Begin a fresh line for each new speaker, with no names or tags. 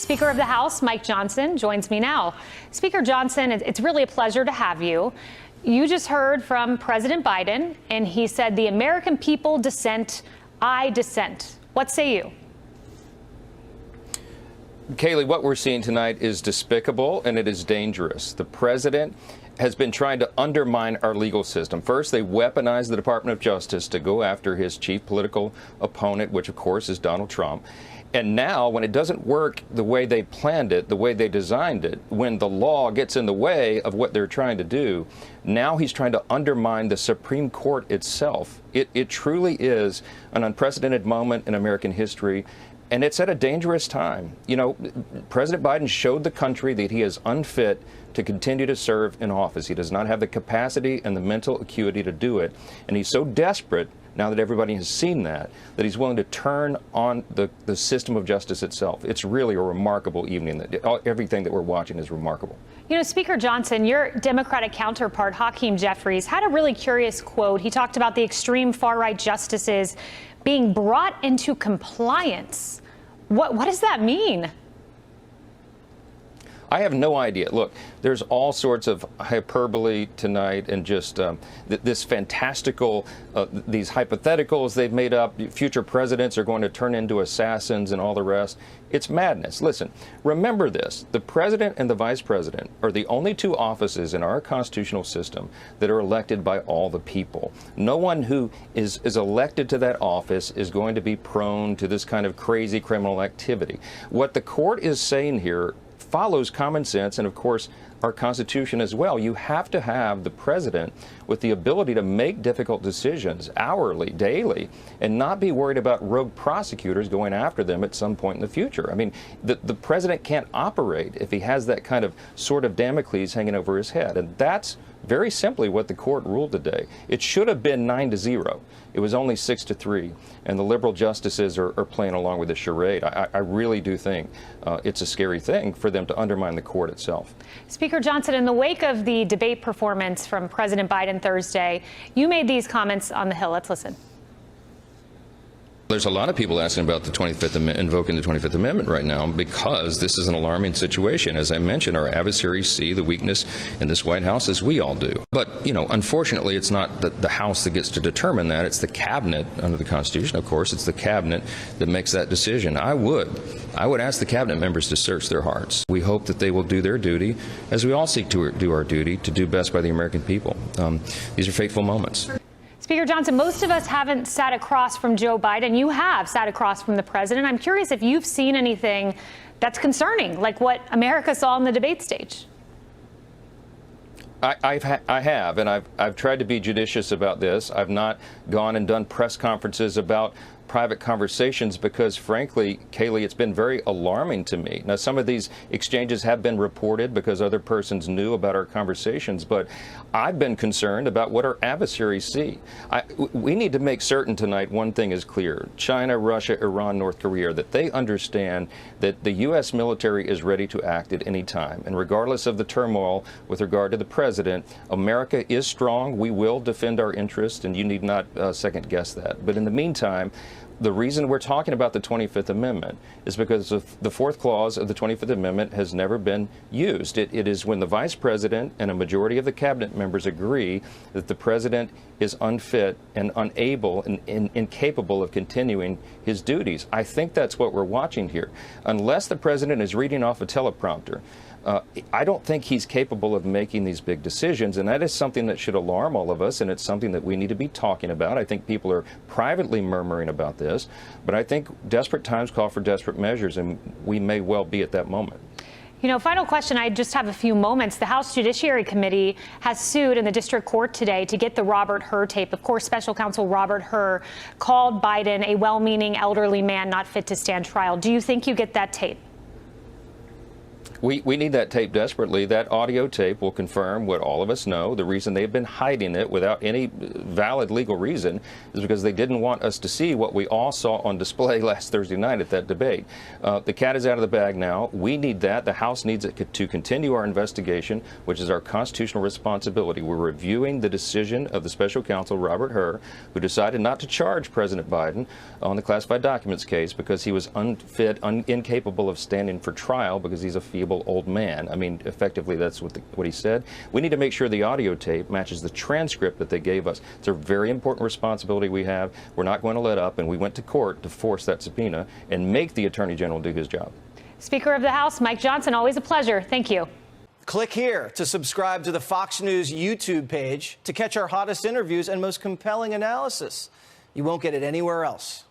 Speaker of the House, Mike Johnson, joins me now. Speaker Johnson, it's really a pleasure to have you. You just heard from President Biden, and he said the American people dissent, I dissent. What say you?
Kayleigh, what we're seeing tonight is despicable and it is dangerous. The president has been trying to undermine our legal system. First, they weaponized the Department of Justice to go after his chief political opponent, which, of course, is Donald Trump. And now, when it doesn't work the way they planned it, the way they designed it, when the law gets in the way of what they're trying to do, now he's trying to undermine the Supreme Court itself. It truly is an unprecedented moment in American history. And it's at a dangerous time. You know, President Biden showed the country that he is unfit to continue to serve in office. He does not have the capacity and the mental acuity to do it. And he's so desperate, now that everybody has seen that he's willing to turn on the system of justice itself. It's really a remarkable evening. Everything that we're watching is remarkable.
You know, Speaker Johnson, your Democratic counterpart, Hakeem Jeffries, had a really curious quote. He talked about the extreme far-right justices being brought into compliance. What does that mean?
I have no idea. Look, there's all sorts of hyperbole tonight and just this fantastical, these hypotheticals they've made up. Future presidents are going to turn into assassins and all the rest. It's madness. Listen, remember this. The president and the vice president are the only two offices in our constitutional system that are elected by all the people. No one who is elected to that office is going to be prone to this kind of crazy criminal activity. What the court is saying here follows common sense and, of course, our Constitution as well. You have to have the president with the ability to make difficult decisions hourly, daily, and not be worried about rogue prosecutors going after them at some point in the future. I mean, the president can't operate if he has that kind of sword of Damocles hanging over his head. And that's very simply what the court ruled today. It should have been 9-0. It was only 6-3. And the liberal justices are playing along with the charade. I really do think it's a scary thing for them to undermine the court itself.
Speaker Johnson, in the wake of the debate performance from President Biden Thursday, you made these comments on the Hill. Let's listen.
There's a lot of people asking about the 25th Amendment, invoking the 25th Amendment right now, because this is an alarming situation. As I mentioned, our adversaries see the weakness in this White House, as we all do. But, you know, unfortunately, it's not the House that gets to determine that. It's the cabinet under the Constitution, of course. It's the cabinet that makes that decision. I would ask the cabinet members to search their hearts. We hope that they will do their duty, as we all seek to do our duty, to do best by the American people. These are fateful moments.
Speaker Johnson, most of us haven't sat across from Joe Biden. You have sat across from the president. I'm curious if you've seen anything that's concerning, like what America saw on the debate stage.
I have, and I've tried to be judicious about this. I've not gone and done press conferences about private conversations because, frankly, Kayleigh, it's been very alarming to me. Now, some of these exchanges have been reported because other persons knew about our conversations, but I've been concerned about what our adversaries see. We need to make certain tonight one thing is clear. China, Russia, Iran, North Korea, that they understand that the U.S. military is ready to act at any time. And regardless of the turmoil with regard to the president, America is strong. We will defend our interests, and you need not second guess that. But in the meantime, the reason we're talking about the 25th Amendment is because the fourth clause of the 25th Amendment has never been used. It is when the vice president and a majority of the cabinet members agree that the president is unfit and unable and incapable of continuing his duties. I think that's what we're watching here. Unless the president is reading off a teleprompter, I don't think he's capable of making these big decisions, and that is something that should alarm all of us, and it's something that we need to be talking about. I think people are privately murmuring about this, but I think desperate times call for desperate measures, and we may well be at that moment.
You know, final question. I just have a few moments. The House Judiciary Committee has sued in the district court today to get the Robert Hur tape. Of course, special counsel Robert Hur called Biden a well-meaning elderly man not fit to stand trial. Do you think you get that tape?
We need that tape desperately. That audio tape will confirm what all of us know. The reason they've been hiding it without any valid legal reason is because they didn't want us to see what we all saw on display last Thursday night at that debate. The cat is out of the bag now. We need that. The House needs it to continue our investigation, which is our constitutional responsibility. We're reviewing the decision of the special counsel, Robert Hur, who decided not to charge President Biden on the classified documents case because he was unfit, incapable of standing for trial because he's a feeble old man. I mean, effectively, that's what he said. We need to make sure the audio tape matches the transcript that they gave us. It's a very important responsibility we have. We're not going to let up, and we went to court to force that subpoena and make the Attorney General do his job.
Speaker of the House, Mike Johnson, always a pleasure. Thank you.
Click here to subscribe to the Fox News YouTube page to catch our hottest interviews and most compelling analysis. You won't get it anywhere else.